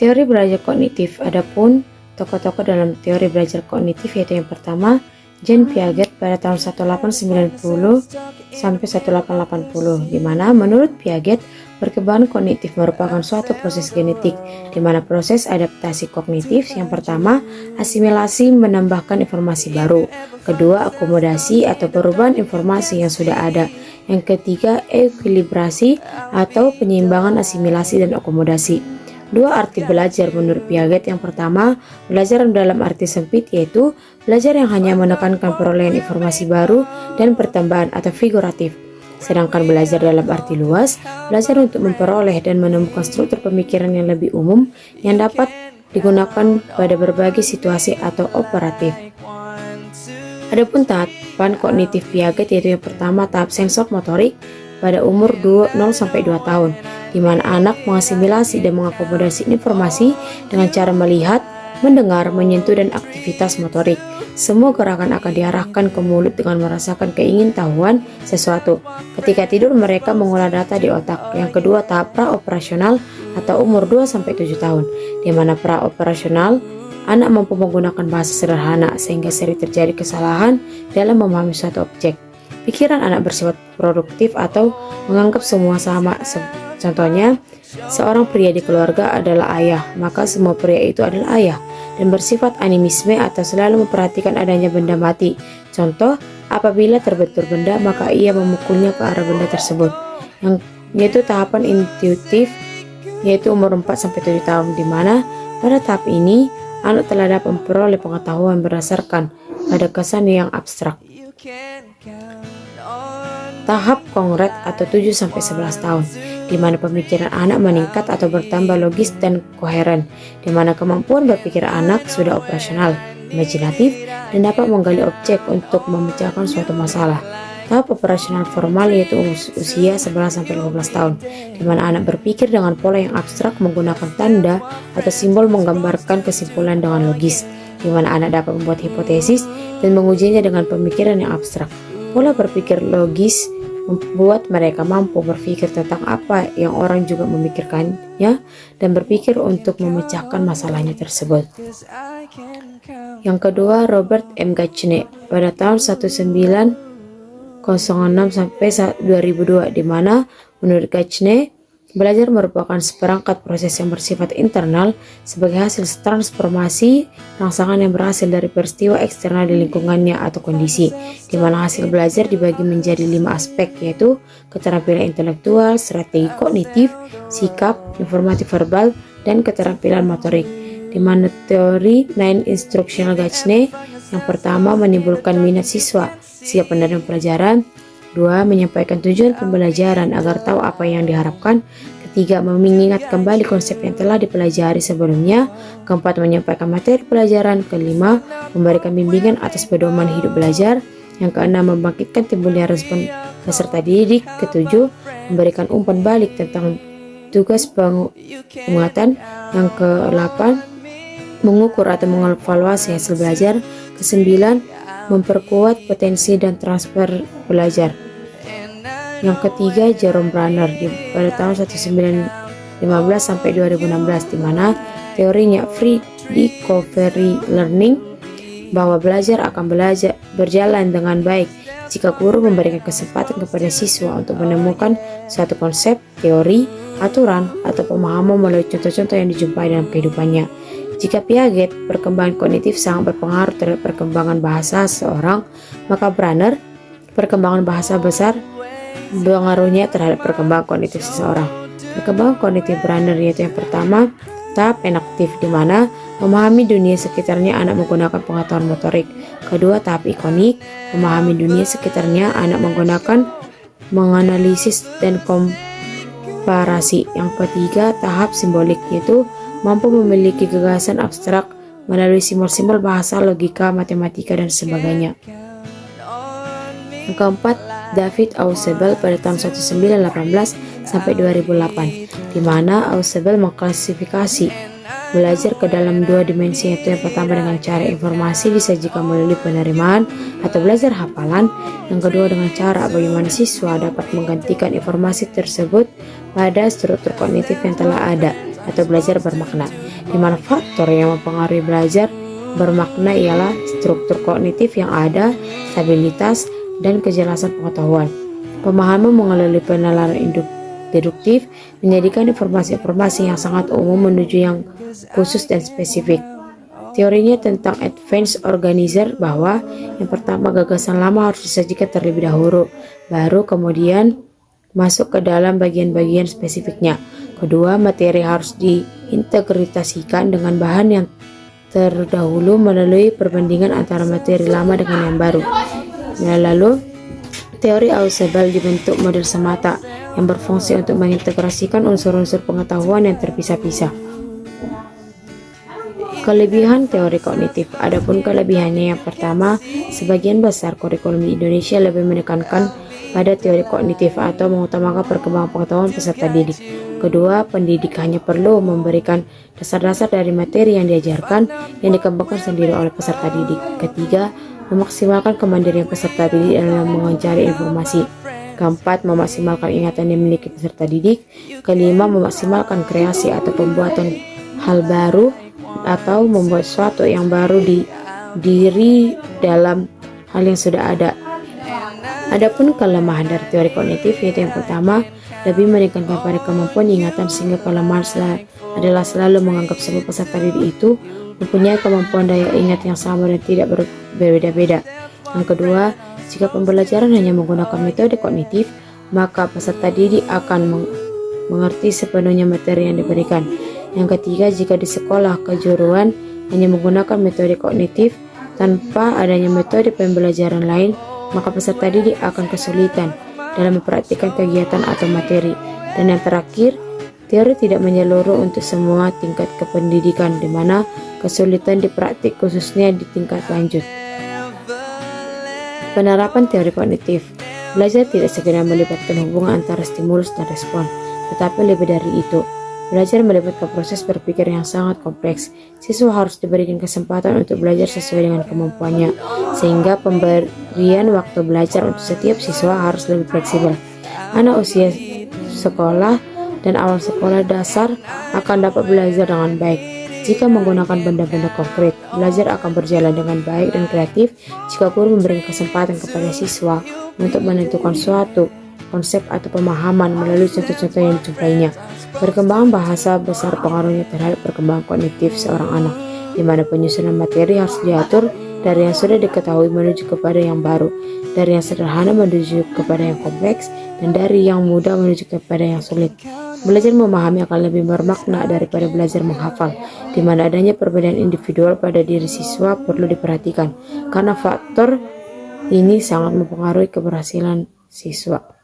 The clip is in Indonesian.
Teori belajar kognitif. Adapun tokoh-tokoh dalam teori belajar kognitif yaitu yang pertama Jean Piaget pada tahun 1890 sampai 1880, di mana menurut Piaget perkembangan kognitif merupakan suatu proses genetik, di mana proses adaptasi kognitif yang pertama asimilasi menambahkan informasi baru, kedua akomodasi atau perubahan informasi yang sudah ada, yang ketiga ekuilibrasi atau penyeimbangan asimilasi dan akomodasi. Dua arti belajar menurut Piaget. Yang pertama, belajar dalam arti sempit yaitu belajar yang hanya menekankan perolehan informasi baru dan pertambahan atau figuratif. Sedangkan belajar dalam arti luas, belajar untuk memperoleh dan menemukan struktur pemikiran yang lebih umum yang dapat digunakan pada berbagai situasi atau operatif. Adapun tahapan kognitif Piaget yaitu yang pertama tahap sensor motorik pada umur 0-2 tahun, di mana anak mengasimilasi dan mengakomodasi informasi dengan cara melihat, mendengar, menyentuh, dan aktivitas motorik. Semua gerakan akan diarahkan ke mulut dengan merasakan keingintahuan sesuatu. Ketika tidur mereka mengolah data di otak. Yang kedua tahap pra-operasional atau umur 2-7 tahun, di mana pra-operasional anak mampu menggunakan bahasa sederhana sehingga sering terjadi kesalahan dalam memahami suatu objek. Pikiran anak bersifat produktif atau menganggap semua sama. Contohnya, seorang pria di keluarga adalah ayah, maka semua pria itu adalah ayah, dan bersifat animisme atau selalu memperhatikan adanya benda mati. Contoh, apabila terbentur benda, maka ia memukulnya ke arah benda tersebut. Yang yaitu tahapan intuitif, yaitu umur 4-7 tahun, di mana pada tahap ini anak telah dapat memperoleh pengetahuan berdasarkan pada kesan yang abstrak. Tahap kongret atau 7-11 tahun, di mana pemikiran anak meningkat atau bertambah logis dan koheren, di mana kemampuan berpikir anak sudah operasional, imajinatif, dan dapat menggali objek untuk memecahkan suatu masalah. Tahap operasional formal yaitu usia 11-15 tahun, di mana anak berpikir dengan pola yang abstrak menggunakan tanda atau simbol menggambarkan kesimpulan dengan logis, di mana anak dapat membuat hipotesis dan mengujinya dengan pemikiran yang abstrak. Pola berpikir logis membuat mereka mampu berpikir tentang apa yang orang juga memikirkannya dan berpikir untuk memecahkan masalahnya tersebut. Yang kedua, Robert M. Gachne pada tahun 1906 sampai 2002, di mana menurut Gachne belajar merupakan seperangkat proses yang bersifat internal sebagai hasil transformasi rangsangan yang berhasil dari peristiwa eksternal di lingkungannya atau kondisi, di mana hasil belajar dibagi menjadi 5 aspek yaitu keterampilan intelektual, strategi kognitif, sikap, informatif verbal, dan keterampilan motorik. Di mana teori 9 instructional Gachne yang pertama menimbulkan minat siswa, siap menerima pelajaran. 2. Menyampaikan tujuan pembelajaran agar tahu apa yang diharapkan. 3. Mengingat kembali konsep yang telah dipelajari sebelumnya. 4. Menyampaikan materi pelajaran. 5. Memberikan bimbingan atas pedoman hidup belajar. Yang 6. Membangkitkan timbulnya respon peserta didik. 7. Memberikan umpan balik tentang tugas penguatan. Yang 8. Mengukur atau mengevaluasi hasil belajar. 9. Memperkuat potensi dan transfer belajar. Yang ketiga, Jerome Bruner pada tahun 1915 sampai 2016, di mana teorinya free discovery learning bahwa belajar akan berjalan dengan baik jika guru memberikan kesempatan kepada siswa untuk menemukan suatu konsep, teori, aturan, atau pemahaman melalui contoh-contoh yang dijumpai dalam kehidupannya. Jika Piaget, perkembangan kognitif sangat berpengaruh terhadap perkembangan bahasa seseorang, maka Bruner, perkembangan bahasa besar pengaruhnya terhadap perkembangan kognitif seseorang. Perkembangan kognitif Bruner yaitu yang pertama, tahap enaktif, di mana memahami dunia sekitarnya anak menggunakan pengetahuan motorik. Kedua, tahap ikonik, memahami dunia sekitarnya anak menggunakan menganalisis dan komparasi. Yang ketiga, tahap simbolik, yaitu mampu memiliki gagasan abstrak melalui simbol-simbol bahasa, logika, matematika, dan sebagainya. Yang keempat, David Ausubel pada tahun 1918 sampai 2008, di mana Ausubel mengklasifikasi belajar ke dalam 2 dimensi, yaitu yang pertama dengan cara informasi disajikan melalui penerimaan atau belajar hafalan, yang kedua dengan cara bagaimana siswa dapat menggantikan informasi tersebut pada struktur kognitif yang telah ada atau belajar bermakna. di mana faktor yang mempengaruhi belajar bermakna ialah struktur kognitif yang ada, stabilitas, dan kejelasan pengetahuan. Pemahaman melalui penalaran deduktif menjadikan informasi-informasi yang sangat umum menuju yang khusus dan spesifik. Teorinya tentang advanced organizer bahwa yang pertama gagasan lama harus disajikan terlebih dahulu, baru kemudian masuk ke dalam bagian-bagian spesifiknya. Kedua, materi harus diintegrasikan dengan bahan yang terdahulu melalui perbandingan antara materi lama dengan yang baru. Lalu, teori Ausubel dibentuk model semata yang berfungsi untuk mengintegrasikan unsur-unsur pengetahuan yang terpisah-pisah. Kelebihan teori kognitif. Adapun kelebihannya, yang pertama, sebagian besar kurikulum di Indonesia lebih menekankan pada teori kognitif atau mengutamakan perkembangan pengetahuan peserta didik. Kedua, pendidik hanya perlu memberikan dasar-dasar dari materi yang diajarkan yang dikembangkan sendiri oleh peserta didik. Ketiga, memaksimalkan kemandirian peserta didik dalam mencari informasi. Keempat, memaksimalkan ingatan yang dimiliki peserta didik. Kelima, memaksimalkan kreasi atau pembuatan hal baru atau membuat sesuatu yang baru di diri dalam hal yang sudah ada. Adapun kelemahan dari teori kognitif, yaitu yang pertama, lebih menekankan pada kemampuan ingatan, sehingga kelemahan adalah selalu menganggap semua peserta didik itu mempunyai kemampuan daya ingat yang sama dan tidak berbeda-beda. Yang kedua, jika pembelajaran hanya menggunakan metode kognitif, maka peserta didik akan mengerti sepenuhnya materi yang diberikan. Yang ketiga, jika di sekolah kejuruan hanya menggunakan metode kognitif tanpa adanya metode pembelajaran lain, maka peserta didik akan kesulitan dalam mempraktikkan kegiatan atau materi. Dan yang terakhir, teori tidak menyeluruh untuk semua tingkat kependidikan, di mana kesulitan dipraktik khususnya di tingkat lanjut. Penerapan teori kognitif. Belajar tidak sekedar melibatkan hubungan antara stimulus dan respon, tetapi lebih dari itu. Belajar melibatkan proses berpikir yang sangat kompleks. Siswa harus diberikan kesempatan untuk belajar sesuai dengan kemampuannya, sehingga pemberian waktu belajar untuk setiap siswa harus lebih fleksibel. Anak usia sekolah dan awal sekolah dasar akan dapat belajar dengan baik jika menggunakan benda-benda konkret. Belajar akan berjalan dengan baik dan kreatif jika guru memberikan kesempatan kepada siswa untuk menentukan suatu konsep atau pemahaman melalui contoh-contoh yang dijumlainya. Perkembangan bahasa besar pengaruhnya terhadap perkembangan kognitif seorang anak, di mana penyusunan materi harus diatur dari yang sudah diketahui menuju kepada yang baru, dari yang sederhana menuju kepada yang kompleks, dan dari yang mudah menuju kepada yang sulit. Belajar memahami akan lebih bermakna daripada belajar menghafal, di mana adanya perbedaan individual pada diri siswa perlu diperhatikan, karena faktor ini sangat mempengaruhi keberhasilan siswa.